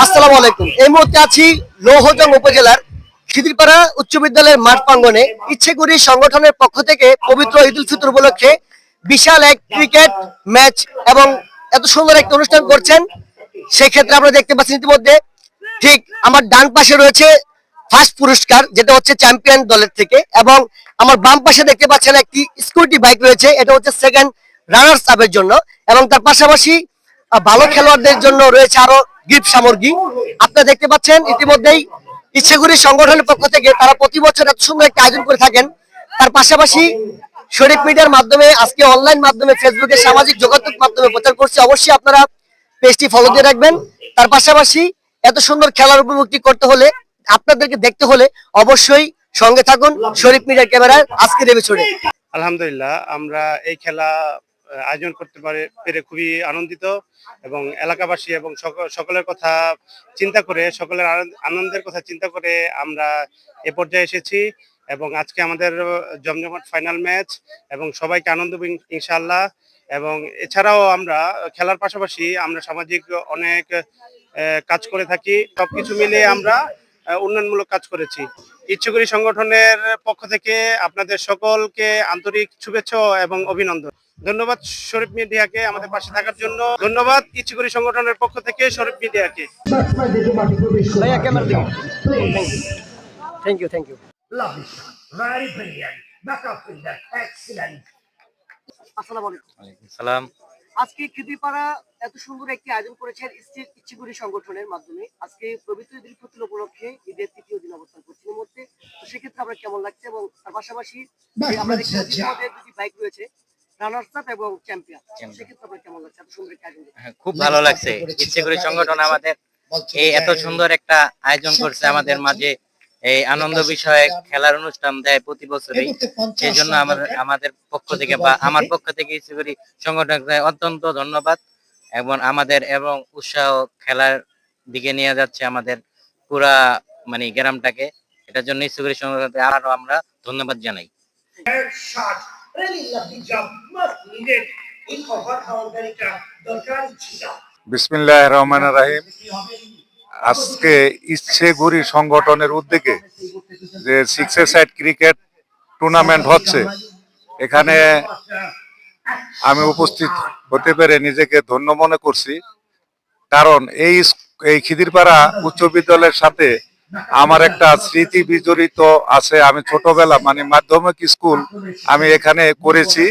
আসসালামু আলাইকুম। এই মুহূর্তে আছি লৌহজং উপজেলার খিদিরপাড়া উচ্চ বিদ্যালয়ের মাঠ প্রাঙ্গণে। ইচ্ছেগুড়ি সংগঠনের পক্ষ থেকে পবিত্র ঈদ উল ফিতর উপলক্ষে বিশাল এক ক্রিকেট ম্যাচ এবং এত সুন্দর একটা অনুষ্ঠান করছেন। সেই ক্ষেত্রে আমরা দেখতে পাচ্ছি ইতিমধ্যে ঠিক আমার ডান পাশে রয়েছে ফার্স্ট পুরস্কার, যেটা হচ্ছে চ্যাম্পিয়ন দলের থেকে, এবং আমার বাম পাশে দেখতে পাচ্ছেন একটি স্কুটি বাইক রয়েছে, এটা হচ্ছে সেকেন্ড রানার্স আপের জন্য, এবং তার পাশাপাশি ভালো খেলোয়াড়দের জন্য রয়েছে আরো গিফট সামগ্রী। আপনারা দেখতে পাচ্ছেন ইতিমধ্যেই ইচ্ছেগুড়ি সংগঠনের পক্ষ থেকে তারা প্রতি বছর এত সুন্দর একটা আয়োজন করে থাকেন। তার পাশাপাশি শরীফ মিডিয়ার মাধ্যমে আজকে অনলাইন মাধ্যমে ফেসবুকে সামাজিক যোগাযোগ মাধ্যমে প্রচার করছে। অবশ্যই আপনারা পেজটি ফলো দিয়ে রাখবেন। তার পাশাপাশি এত সুন্দর খেলার উপভোক্তি করতে হলে, আপনাদেরকে দেখতে হলে অবশ্যই সঙ্গে থাকুন শরীফ মিডিয়ার ক্যামেরায় আজকের এপিসোডে। আলহামদুলিল্লাহ, আমরা এই খেলা আয়োজন করতে পেরে খুবই আনন্দিত এবং এলাকাবাসী এবং সকলের কথা চিন্তা করে, সকলের আনন্দের কথা চিন্তা করে আমরা এ পর্যায়ে এসেছি। এবং আজকে আমাদের জমজমাট ফাইনাল ম্যাচ এবং সবাইকে আনন্দ ইনশাআল্লাহ। এবং এছাড়াও আমরা খেলার পাশাপাশি আমরা সামাজিক অনেক কাজ করে থাকি। সবকিছু মিলিয়ে আমরা উন্নয়নমূলক কাজ করেছি। ইচ্ছেগুড়ি সংগঠনের পক্ষ থেকে আপনাদের সকলকে আন্তরিক শুভেচ্ছা এবং অভিনন্দন। ধন্যবাদ শরীফ মিডিয়াকে আমাদের পাশে থাকার জন্য। ধন্যবাদ ইচ্ছেগুড়ি সংগঠনের পক্ষ থেকে শরীফ মিডিয়াকে। Thank you, thank you. আসসালামু আলাইকুম। সালাম। আজকে খিদিরপাড়া এত সুন্দর একটি আয়োজন করেছেন ইচ্ছেগুড়ি সংগঠনের মাধ্যমে। আজকে পবিত্র ঈদ উল ফিতর উপলক্ষে ঈদের তৃতীয় দিন অবস্থান করছি এই মুহূর্তে। তো সেক্ষেত্রে আমরা কেমন লাগছে, এবং তার পাশাপাশি আমরা দেখছি আমাদের দুটি বাইক রয়েছে, রানার্স আপ এবং চ্যাম্পিয়ন। সেক্ষেত্রে আমরা কেমন লাগছে এত সুন্দর একটা আয়োজন? খুব ভালো লাগছে। ইচ্ছেগুড়ি সংগঠন আমাদের এই এত সুন্দর একটা আয়োজন করছে আমাদের মাঝে। এই আনন্দ বিষয়ে খেলার অনুষ্ঠান দেয় প্রতি বছরই। সেই জন্য আমাদের পক্ষ থেকে বা আমার পক্ষ থেকে ইচ্ছেগুড়ি সংগঠনকে অত্যন্ত ধন্যবাদ এবং এবং উৎসাহ খেলার দিকে নিয়ে যাচ্ছে আমাদের পুরা গ্রামটাকে। এটার জন্য ইচ্ছেগুড়ি সংগঠনকে আরো আমরা ধন্যবাদ জানাই। বিসমিল্লাহির রহমানির রহিম। আজকে ইচ্ছেগুড়ি সংগঠনের উদ্যোগে যে 6-a-সাইড ক্রিকেট টুর্নামেন্ট হচ্ছে, এখানে আমি উপস্থিত হতে পেরে নিজেকে ধন্য মনে করছি। কারণ এই খিদিরপাড়া উচ্চ বিদ্যালয়ের সাথে আমার একটা স্মৃতি বিজড়িত আছে। আমি ছোটবেলা মাধ্যমিক স্কুল আমি এখানে করেছি।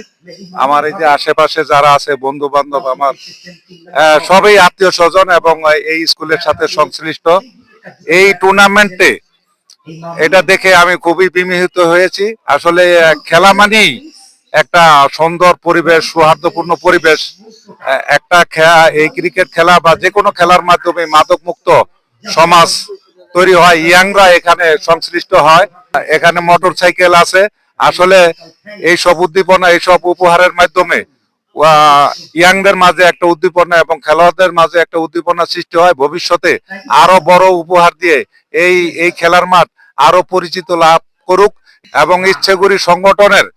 আমার এই যে আশেপাশে যারা আছে বন্ধু বান্ধব, আমার সবাই আত্মীয় স্বজন এবং এই স্কুলের সাথে সংশ্লিষ্ট। এই টুর্নামেন্টে এটা দেখে আমি খুবই বিমোহিত হয়েছি। আসলে খেলা মানেই একটা সুন্দর পরিবেশ, সৌহার্দ্যপূর্ণ পরিবেশ। একটা এই ক্রিকেট খেলা বা যে কোনো খেলার মাধ্যমে মাদক মুক্ত সমাজ তৈরি হয়, ইয়াংরা এখানে সংশ্লিষ্ট হয়। এখানে মোটর সাইকেল আছে। আসলে এইসব উদ্দীপনা, এইসব উপহারের মাধ্যমে ইয়াংদের মাঝে একটা উদ্দীপনা এবং খেলোয়াড়দের মাঝে একটা উদ্দীপনা সৃষ্টি হয়। ভবিষ্যতে আরো বড় উপহার দিয়ে এই খেলার মাঠ আরো পরিচিত লাভ করুক। এবং ইচ্ছেগুড়ি সংগঠনের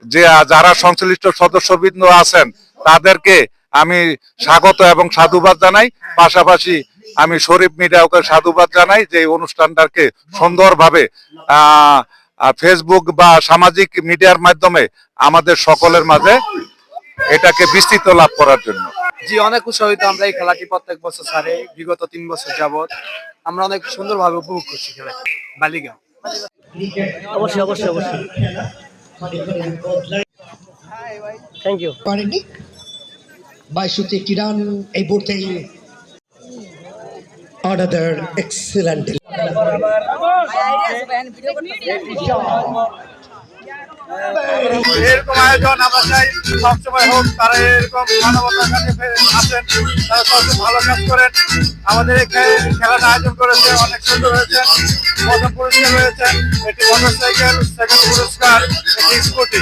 যে যারা সংশ্লিষ্ট সদস্যবৃন্দ আছেন তাদেরকে আমি স্বাগত এবং সাধুবাদ জানাই। পাশাপাশি আমি শরীফ মিডিয়াকে সাধুবাদ জানাই যে এই অনুষ্ঠানটাকে সুন্দরভাবে ফেসবুক বা সামাজিক মিডিয়ার মাধ্যমে আমাদের সকলের মাঝে এটাকে বিস্তৃত লাভ করার জন্য। জি, অনেক উৎসাহিত আমরা এই খেলাটি প্রত্যেক বছর ছাড়ে বিগত 3 বছর যাবত আমরা অনেক সুন্দরভাবে উপভোগ করছি খেলাটি। বালিগা অবশ্যই অবশ্যই অবশ্যই, থ্যাংক ইউ। পারেনি 22 একটি রান এই মুহূর্তে। Order excellent. এরকম আয়োজন আমরা চাই সবসময় হোক। তারা এরকম মানবতার কাছে আসেন, তারা সবসময় ভালো কাজ করেন। আমাদের এই খেলাটা আয়োজন করেছে, অনেক সুন্দর হয়েছে। প্রথম পুরস্কার হয়েছে একটি মোটরসাইকেল, সেকেন্ড পুরস্কার একটি স্কুটি।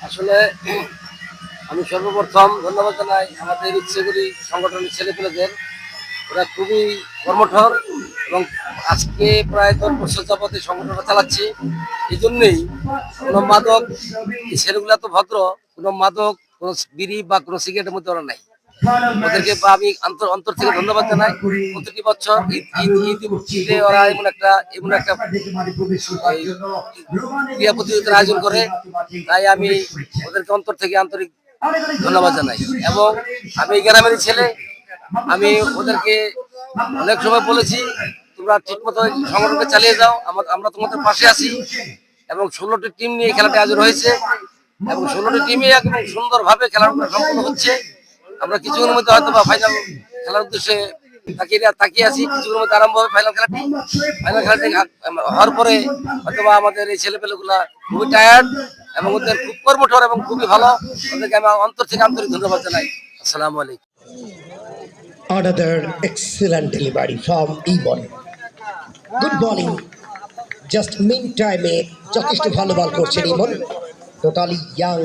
আসলে আমি সর্বপ্রথম ধন্যবাদ জানাই আমাদের ইচ্ছেগুড়ি সংগঠনের ছেলেপেলেদের। ওরা খুবই কর্মঠর এবং আজকে প্রায় 10 বছর যাবত এই সংগঠনটা চালাচ্ছি। এই জন্যই কোনো মাদক, ছেলেগুলা তো ভদ্র, কোনো মাদক, কোনো বিড়ি বা কোনো সিগারেটের মধ্যে ওরা নাই। ওদেরকে আমি অন্তর থেকে ধন্যবাদ জানাই। প্রতিটি বছর ঈদে ওরা এমন একটা ক্রীড়া প্রতিযোগিতার আয়োজন করে, তাই আমি ওদেরকে অন্তর থেকে আন্তরিক ধন্যবাদ জানাই। এবং আমি এই গ্রামেরই ছেলে, আমি ওদেরকে অনেক সময় বলেছি তোমরা ঠিক মতো সংগঠনকে চালিয়ে যাও, আমরা তোমাদের পাশে আছি। এবং 16টি টিম নিয়ে এই খেলাটি আয়োজন হয়েছে এবং 16টি টিমই একদম সুন্দরভাবে খেলাটা সম্পন্ন হচ্ছে। আমরা কিছুক্ষণের মধ্যে হয়তো বা ফাইনাল খেলার উদ্দেশ্যে তাকিয়ে আছি, কিছুক্ষণের মধ্যে আরম্ভ হবে ফাইনাল খেলাটি হওয়ার পরে হয়তো বা আমাদের এই ছেলেপেলেগুলা খুবই টায়ার্ড এবং ওদের খুব কর্মঠোর এবং খুবই ভালো। ওদেরকে আমি অন্তর থেকে আন্তরিক ধন্যবাদ জানাই। আসসালামু আলাইকুম। Another excellent delivery from Ebon. Good bowling. Just mean time যথেষ্ট ভালো বল করছেন ইমন, টোটালি ইয়াং।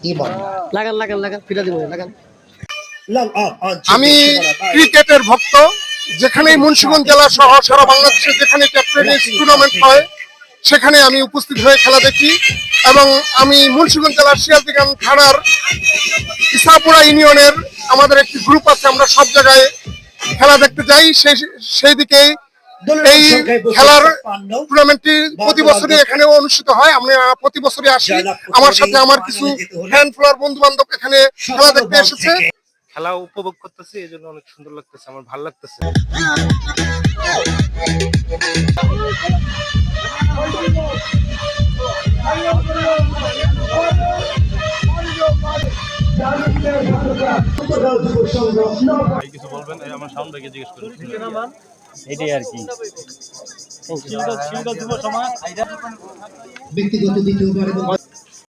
ইমন লাগান ফিরে দিব লাগান। আমি ক্রিকেটের ভক্ত, যেখানেই মুন্সিগঞ্জ জেলা সহ সারা বাংলাদেশে যেখানে টেনিস টুর্নামেন্ট হয় সেখানে আমি উপস্থিত হয়ে খেলা দেখি। এবং আমি মুন্সিগঞ্জ জেলার শিয়ালদিগান থানার ইসাপুরা ইউনিয়নের আমাদের একটি গ্রুপ আছে, আমরা সব জায়গায় খেলা দেখতে যাই। সেই দিকে এই খেলার টুর্নামেন্টটি প্রতি বছরই এখানে অনুষ্ঠিত হয়। আমরা প্রতি বছরই আসি, আমার সাথে আমার কিছু ফ্যান ফলোয়ার বন্ধু বান্ধব এখানে খেলা দেখতে এসেছে। খেলা উপভোগ করতেছি, এই জন্য অনেক সুন্দর লাগতেছে, আমার ভালো লাগতেছে। কিছু বলবেন? আমার সাউন্ড ভাইকে জিজ্ঞেস করুন। এটাই আর কি। ব্যক্তিগত দ্বিতীয়বার